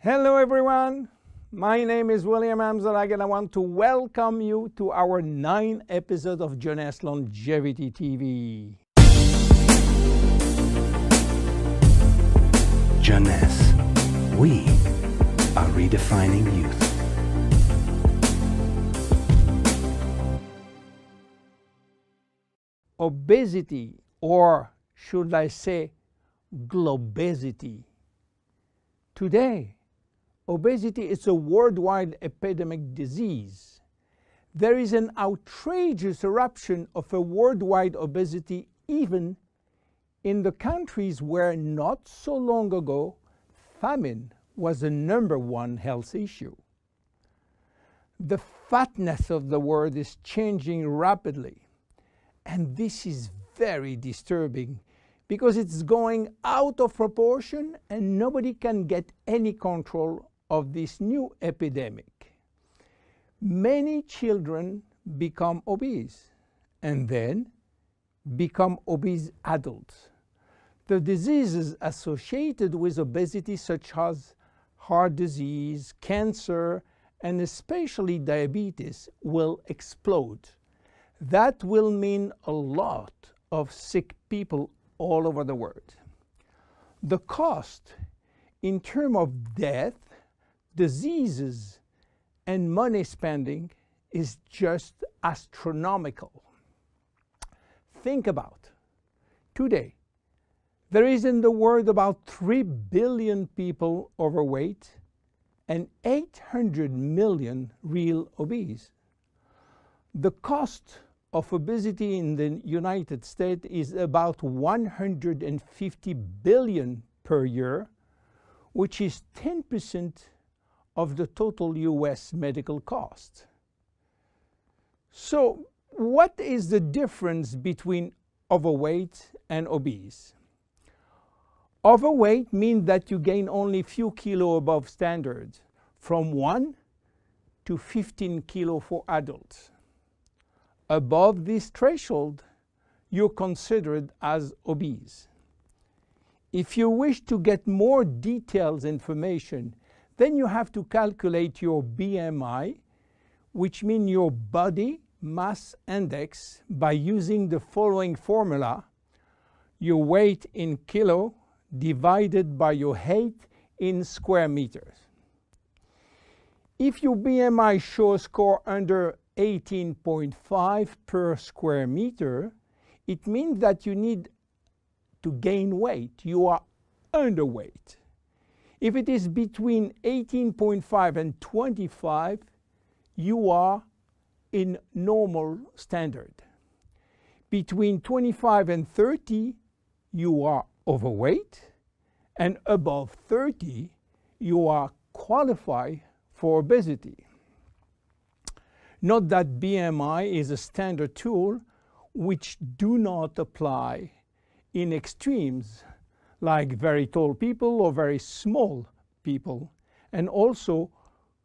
Hello everyone, my name is William Amzalag and I want to welcome you to our 9th episode of Jeunesse Longevity TV. Jeunesse, we are redefining youth. Obesity, or should I say globesity. Today, obesity is a worldwide epidemic disease. There is an outrageous eruption of a worldwide obesity even in the countries where not so long ago famine was the #1 health issue. The fatness of the world is changing rapidly, and this is very disturbing because it's going out of proportion and nobody can get any control of this new epidemic. Many children become obese and then become obese adults. The diseases associated with obesity, such as heart disease, cancer, and especially diabetes, will explode. That will mean a lot of sick people all over the world. The cost in terms of death, diseases, and money spending is just astronomical. Think about today. There is in the world about 3 billion people overweight and 800 million real obese. The cost of obesity in the United States is about $150 billion per year, which is 10% of the total US medical cost. So, what is the difference between overweight and obese? Overweight means that you gain only a few kilos above standard, from 1 to 15 kilos for adults. Above this threshold, you're considered as obese. If you wish to get more detailed information, then you have to calculate your BMI, which means your body mass index, by using the following formula: your weight in kilo divided by your height in square meters. If your BMI shows a score under 18.5 per square meter, it means that you need to gain weight. You are underweight. If it is between 18.5 and 25, you are in normal standard. Between 25 and 30, you are overweight, and above 30, you are qualified for obesity. Note that BMI is a standard tool which do not apply in extremes like very tall people or very small people, and also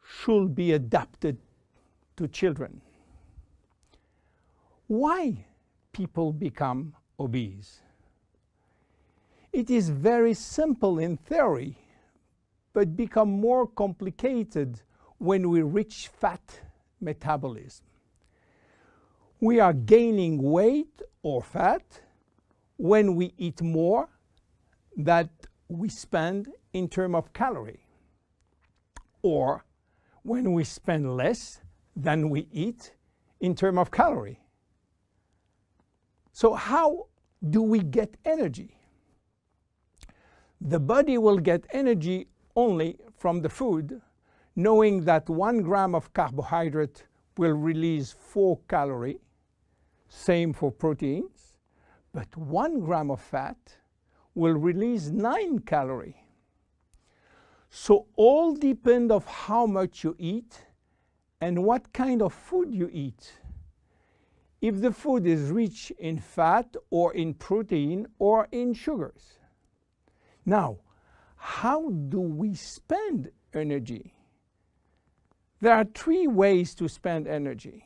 should be adapted to children. Why people become obese? It is very simple in theory, but become more complicated when we reach fat metabolism. We are gaining weight or fat when we eat more than we spend in terms of calorie, or when we spend less than we eat in terms of calorie. So how do we get energy? The body will get energy only from the food, knowing that 1 gram of carbohydrate will release 4 calories, same for proteins, but 1 gram of fat will release 9 calories. So all depend on how much you eat and what kind of food you eat. If the food is rich in fat or in protein or in sugars. Now, how do we spend energy? There are 3 ways to spend energy.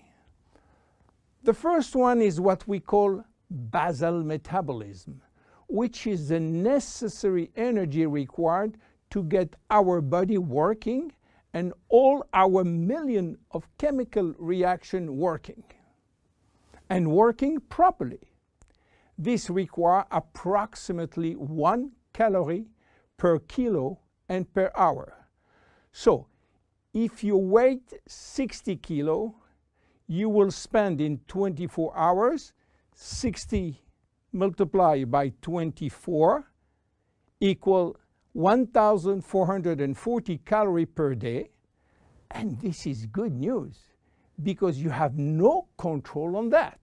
The first one is what we call basal metabolism, which is the necessary energy required to get our body working and all our million of chemical reaction working and working properly. This requires approximately 1 calorie per kilo and per hour. So if you weigh 60 kilo, you will spend in 24 hours 60 multiplied by 24 equal 1,440 calories per day. And this is good news because you have no control on that.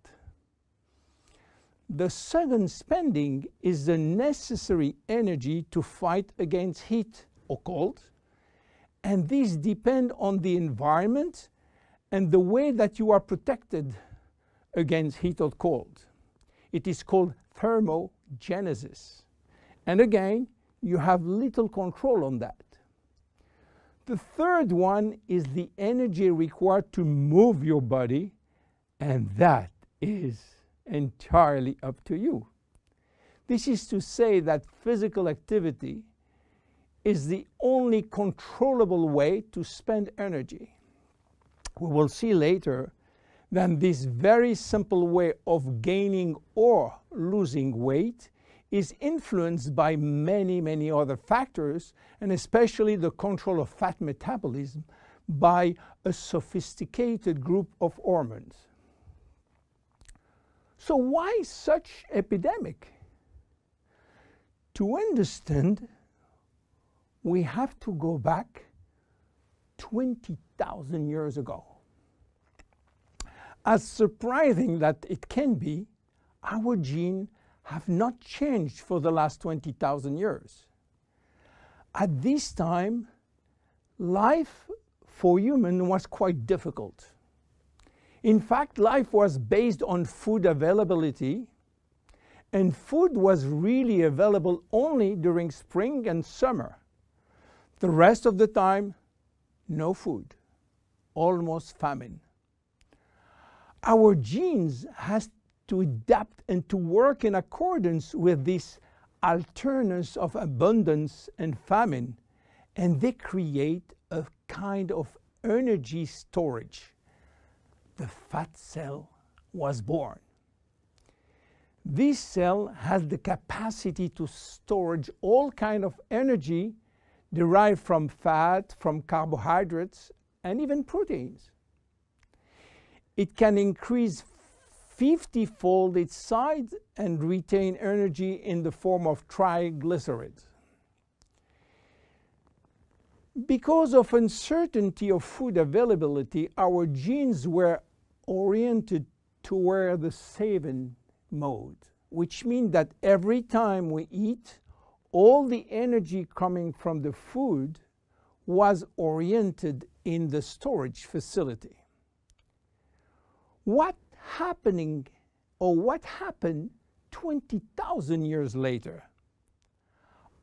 The second spending is the necessary energy to fight against heat or cold. And these depend on the environment and the way that you are protected against heat or cold. It is called thermogenesis. And again, you have little control on that. The third one is the energy required to move your body, and that is entirely up to you. This is to say that physical activity is the only controllable way to spend energy. We will see later that this very simple way of gaining or losing weight is influenced by many, many other factors, and especially the control of fat metabolism by a sophisticated group of hormones. So why such epidemic? To understand, we have to go back 20,000 years ago. As surprising that it can be, our genes have not changed for the last 20,000 years. At this time, life for humans was quite difficult. In fact, life was based on food availability, and food was really available only during spring and summer. The rest of the time, no food, almost famine. Our genes has to adapt and to work in accordance with this alternance of abundance and famine, and they create a kind of energy storage. The fat cell was born. This cell has the capacity to storage all kind of energy derived from fat, from carbohydrates, and even proteins. It can increase 50-fold its size and retain energy in the form of triglycerides. Because of uncertainty of food availability, our genes were oriented toward the saving mode, which means that every time we eat, all the energy coming from the food was oriented in the storage facility. What happened 20,000 years later?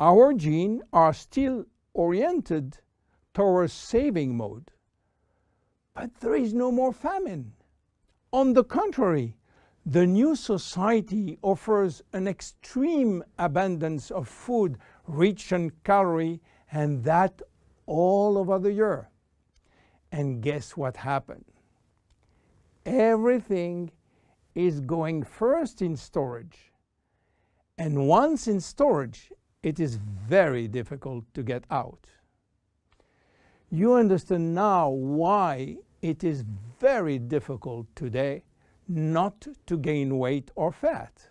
Our genes are still oriented towards saving mode, but there is no more famine. On the contrary, the new society offers an extreme abundance of food rich in calories, and that all over the year. And guess what happened? Everything is going first in storage. And once in storage, it is very difficult to get out. You understand now why it is very difficult today not to gain weight or fat.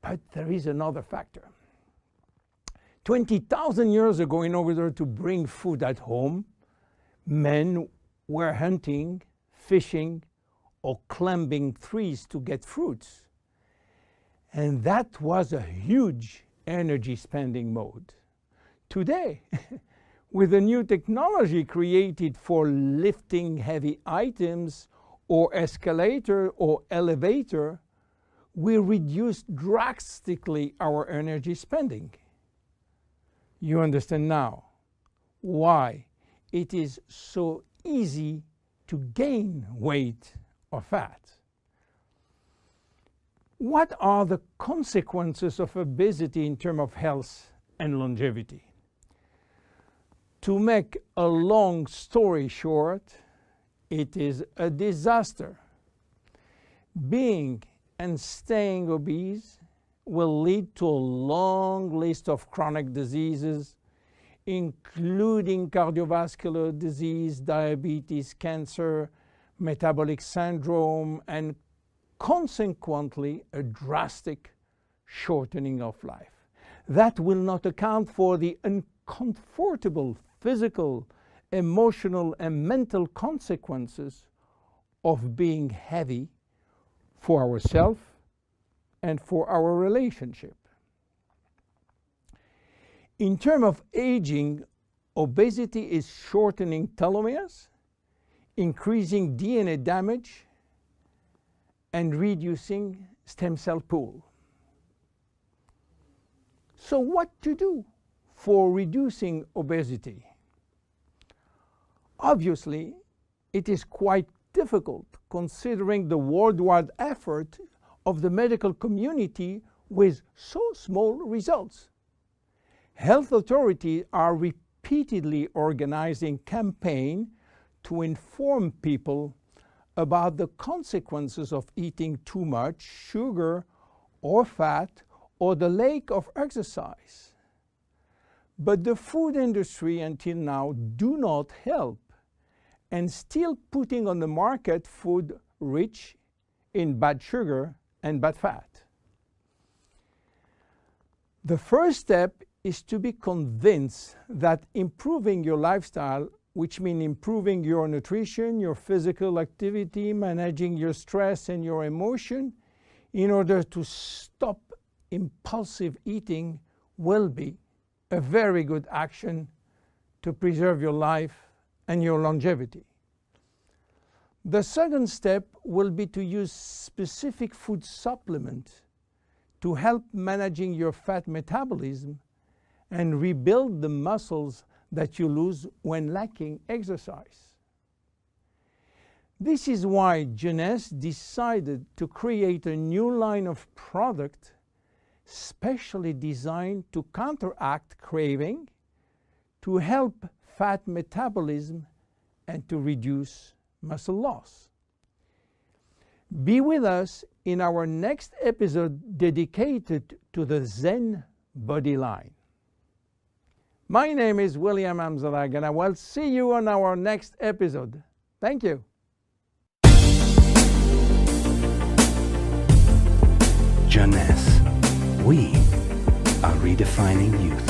But there is another factor. 20,000 years ago, in order to bring food at home, men were hunting, fishing, or climbing trees to get fruits. And that was a huge energy spending mode. Today, with a new technology created for lifting heavy items or escalator or elevator, we reduce drastically our energy spending. You understand now why it is so easy to gain weight or fat. What are the consequences of obesity in terms of health and longevity? To make a long story short, it is a disaster. Being and staying obese will lead to a long list of chronic diseases, including cardiovascular disease, diabetes, cancer, metabolic syndrome, and consequently a drastic shortening of life. That will not account for the uncomfortable physical, emotional, and mental consequences of being heavy for ourselves and for our relationship. In terms of aging, obesity is shortening telomeres, increasing DNA damage, and reducing stem cell pool. So what to do for reducing obesity? Obviously, it is quite difficult considering the worldwide effort of the medical community with so small results. Health authorities are repeatedly organizing campaigns to inform people about the consequences of eating too much sugar or fat or the lack of exercise. But the food industry until now do not help and still putting on the market food rich in bad sugar and bad fat. The first step is to be convinced that improving your lifestyle, which means improving your nutrition, your physical activity, managing your stress and your emotion, in order to stop impulsive eating, will be a very good action to preserve your life and your longevity. The second step will be to use specific food supplements to help managing your fat metabolism and rebuild the muscles that you lose when lacking exercise. This is why Jeunesse decided to create a new line of product specially designed to counteract craving, to help fat metabolism, and to reduce muscle loss. Be with us in our next episode dedicated to the Zen body line. My name is William Amzalag, and I will see you on our next episode. Thank you. Jeunesse. We are redefining youth.